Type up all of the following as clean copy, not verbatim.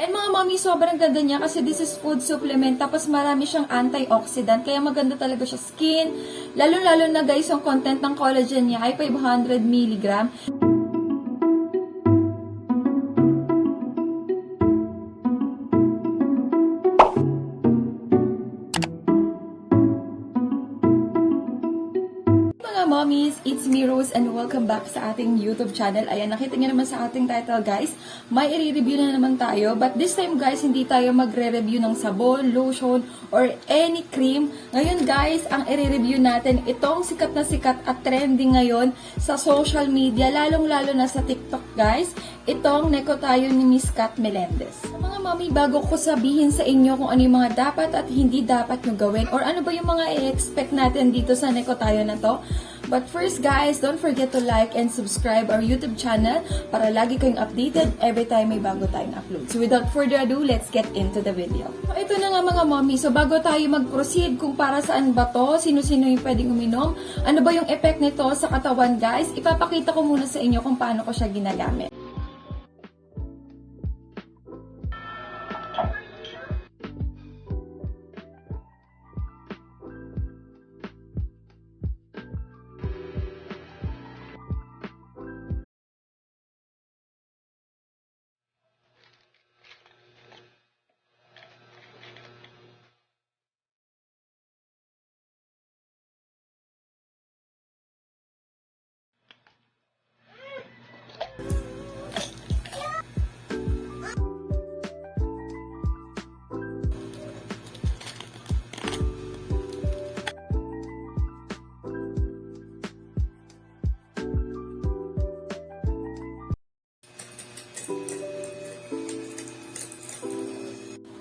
And mga mami, sobrang ganda niya kasi this is food supplement tapos marami siyang antioxidant kaya maganda talaga siya skin. Lalo-lalo na guys, yung content ng collagen niya ay 500 mg. Mga mommies, it's me Rose and welcome back sa ating YouTube channel. Ayan, nakita niyo naman sa ating title guys, may i-review na naman tayo. But this time guys, hindi tayo magre-review ng sabon, lotion, or any cream. Ngayon guys, ang i-review natin, itong sikat na sikat at trending ngayon sa social media, lalong-lalo na sa TikTok guys, itong Necotayon ni Miss Kat Melendez. Mga mami, bago ko sabihin sa inyo kung ano yung mga dapat at hindi dapat nyo gawin or ano ba yung mga i-expect natin dito sa Necotayon na to, but first guys, don't forget to like and subscribe our YouTube channel para lagi kayong updated every time may bago tayong upload. So without further ado, let's get into the video. So ito na nga mga mommy, so bago tayo mag-proceed kung para saan ba to, sino-sino yung pwedeng uminom, ano ba yung effect nito sa katawan guys, ipapakita ko muna sa inyo kung paano ko siya ginagamit.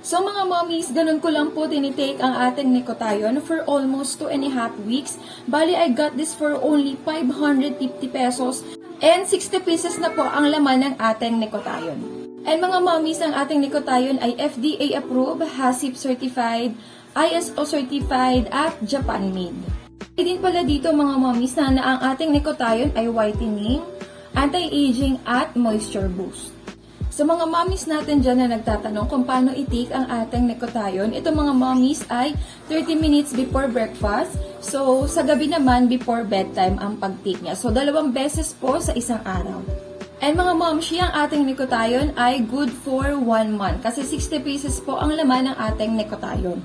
So mga mommies, ganun ko lang po tinitake ang ating Necotayon for almost 2.5 weeks. Bali, I got this for only 550 pesos and 60 pieces na po ang laman ng ating Necotayon. And mga mommies, ang ating Necotayon ay FDA approved, HACCP certified, ISO certified at Japan made. Din pala dito mga mommies na ang ating Necotayon ay whitening, anti-aging at moisture boost. Sa mga mommies natin dyan na nagtatanong kung paano i-take ang ating Necotayon, ito mga mommies ay 30 minutes before breakfast. So, sa gabi naman before bedtime ang pag-take niya. So, 2 beses po sa isang araw. And mga momshi, ang ating Necotayon ay good for 1 month. Kasi 60 pieces po ang laman ng ating Necotayon.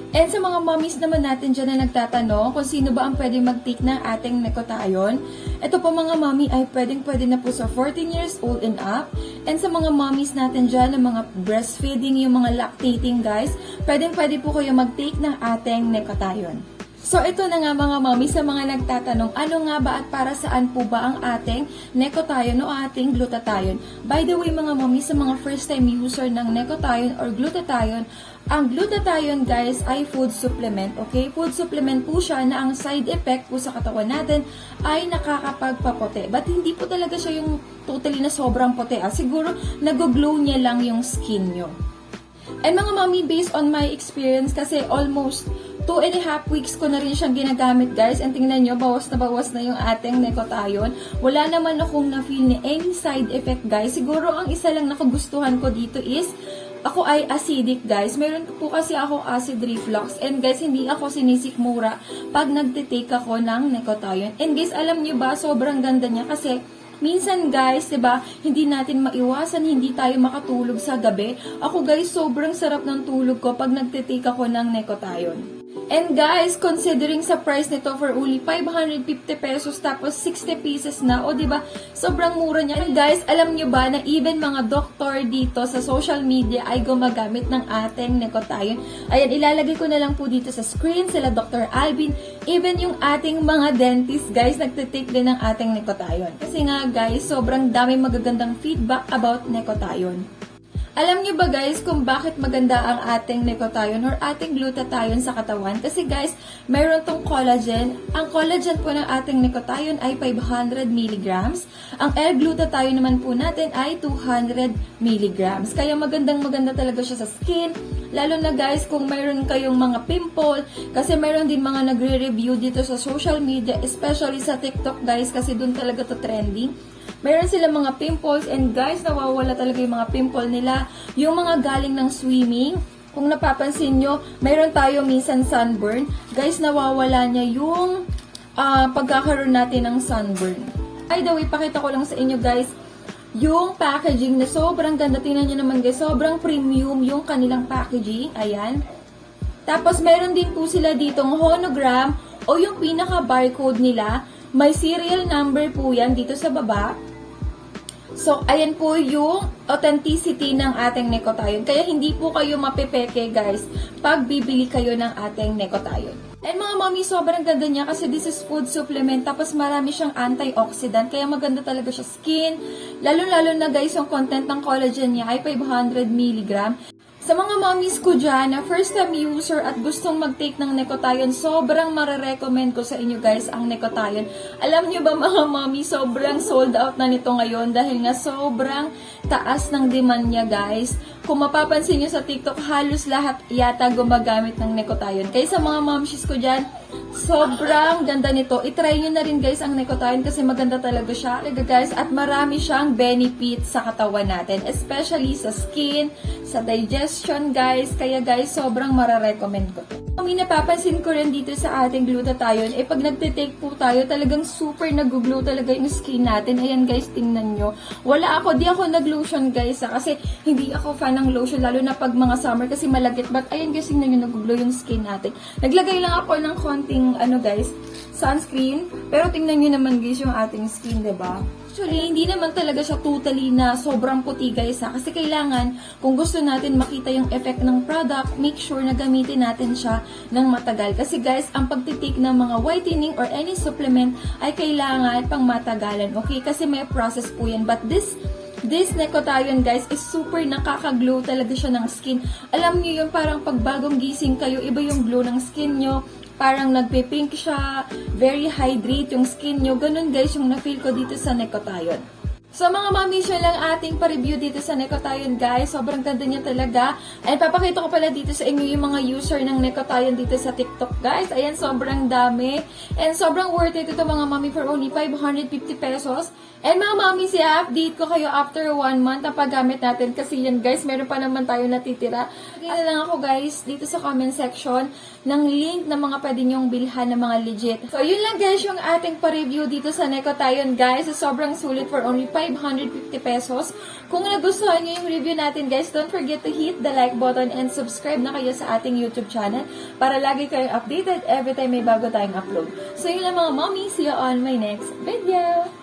And sa mga mommies naman natin dyan na nagtatanong kung sino ba ang pwedeng mag-take ng ating Necotayon, ito po mga mommy ay pwedeng-pwede na po sa 14 years old and up. And sa mga mommies natin dyan na mga breastfeeding, yung mga lactating guys, pwedeng-pwede po kayo mag-take ng ating Necotayon. So ito na nga mga mommy, sa mga nagtatanong, ano nga ba at para saan po ba ang ating Necotayon o ating glutathione? By the way mga mommy, sa mga first time user ng Necotayon or glutathione, ang glutathione guys ay food supplement, okay? Food supplement po siya na ang side effect po sa katawan natin ay nakakapagpapote. But hindi po talaga siya yung totally na sobrang pote. Siguro nag-glow niya lang yung skin nyo. And mga mommy, based on my experience, kasi almost 2.5 weeks ko na rin siyang ginagamit guys. And tingnan nyo, bawas na yung ating Necotayon. Wala naman akong na-feel ni any side effect guys. Siguro ang isa lang nakagustuhan ko dito is, ako ay acidic guys. Meron po kasi ako acid reflux. And guys, hindi ako sinisikmura pag nagtitake ako ng Necotayon. And guys, alam nyo ba, sobrang ganda niya kasi minsan guys, 'di ba, hindi natin maiwasan, hindi tayo makatulog sa gabi. Ako guys, sobrang sarap ng tulog ko pag nagtitake ako ng Necotayon. And guys, considering sa price nito for only 550 pesos tapos 60 pieces na, o 'di ba? Sobrang mura niya. And guys, alam niyo ba na even mga doktor dito sa social media ay gumagamit ng ating Necotayon. Ayan, ilalagay ko na lang po dito sa screen sila Dr. Alvin, even yung ating mga dentist guys, nagtitake din ng ating Necotayon. Kasi nga guys, sobrang daming magagandang feedback about Necotayon. Alam niyo ba guys kung bakit maganda ang ating Necotayon or ating glutathione sa katawan? Kasi guys, mayroon tong collagen. Ang collagen po ng ating Necotayon ay 500 mg. Ang L-glutathione naman po natin ay 200 mg. Kaya maganda talaga siya sa skin. Lalo na guys kung mayroon kayong mga pimple. Kasi mayroon din mga nagre-review dito sa social media, especially sa TikTok guys kasi dun talaga to trending. Meron sila mga pimples and guys, nawawala talaga yung mga pimple nila. Yung mga galing ng swimming, kung napapansin nyo, meron tayo minsan sunburn. Guys, nawawala niya yung pagkakaroon natin ng sunburn. By the way, pakita ko lang sa inyo guys, yung packaging na sobrang ganda. Tingnan nyo naman guys, sobrang premium yung kanilang packaging. Ayan. Tapos, meron din po sila ditong hologram o yung pinaka-barcode nila. May serial number po yan dito sa baba. So, ayan po yung authenticity ng ating Necotayon. Kaya hindi po kayo mapepeke guys pag bibili kayo ng ating Necotayon. And mga mami, sobrang ganda niya kasi this is food supplement. Tapos marami siyang antioxidant. Kaya maganda talaga siya skin. Lalo-lalo na guys, yung content ng collagen niya ay 500 mg. Sa mga mommies ko dyan na first time user at gustong mag-take ng Necotayon, sobrang marirecommend ko sa inyo guys ang Necotayon. Alam nyo ba mga mommy, sobrang sold out na nito ngayon dahil nga sobrang taas ng demand niya guys. Kung mapapansin nyo sa TikTok, halos lahat yata gumagamit ng Necotayon. Kaya sa mga mommies ko dyan, sobrang ganda nito. I-try nyo na rin guys ang Necotayon kasi maganda talaga siya. Guys, at marami siyang benefits sa katawan natin. Especially sa skin, sa digestion guys. Kaya guys, sobrang mararecommend ko. Kami napapansin ko rin dito sa ating glutathione, pag nagtitake po tayo, talagang super nag-glow talaga yung skin natin. Ayan guys, tingnan nyo. Di ako nag-lotion guys kasi hindi ako fan ng lotion, lalo na pag mga summer kasi malagit. But ayan guys, tingnan nyo, nag-glow yung skin natin. Naglagay lang ako ng konting, sunscreen. Pero tingnan nyo naman guys yung ating skin, diba? Actually, hindi naman talaga siya totally na sobrang puti guys kasi kailangan, kung gusto natin makita yung effect ng product, make sure na gamitin natin siya ng matagal. Kasi guys, ang pagtitake ng mga whitening or any supplement ay kailangan pang matagalan, okay? Kasi may process po yan. But this Necotayon guys is super nakaka-glow talaga siya ng skin. Alam niyo yun, parang pag bagong gising kayo, iba yung glow ng skin nyo. Parang nagpe-pink siya, very hydrate yung skin nyo. Ganun guys yung na-feel ko dito sa Necotayon. So mga mami, siya lang ating pa-review dito sa Necotayon guys. Sobrang ganda niya talaga. And papakita ko pala dito sa inyo yung mga user ng Necotayon dito sa TikTok guys. Ayan, sobrang dami. And sobrang worth it ito mga mami for only 550 pesos. And mga mami, i-update ko kayo after 1 month ang paggamit natin. Kasi yan guys, meron pa naman tayo natitira. Lagyan na lang ako guys dito sa comment section ng link na mga pwede nyong bilhan ng mga legit. So yun lang guys yung ating pa-review dito sa Necotayon guys. Sobrang sulit for only 550 pesos. Kung nagustuhan nyo yung review natin guys, don't forget to hit the like button and subscribe na kayo sa ating YouTube channel para lagi kayong updated every time may bago tayong upload. So yun lang mga mommy, see you on my next video!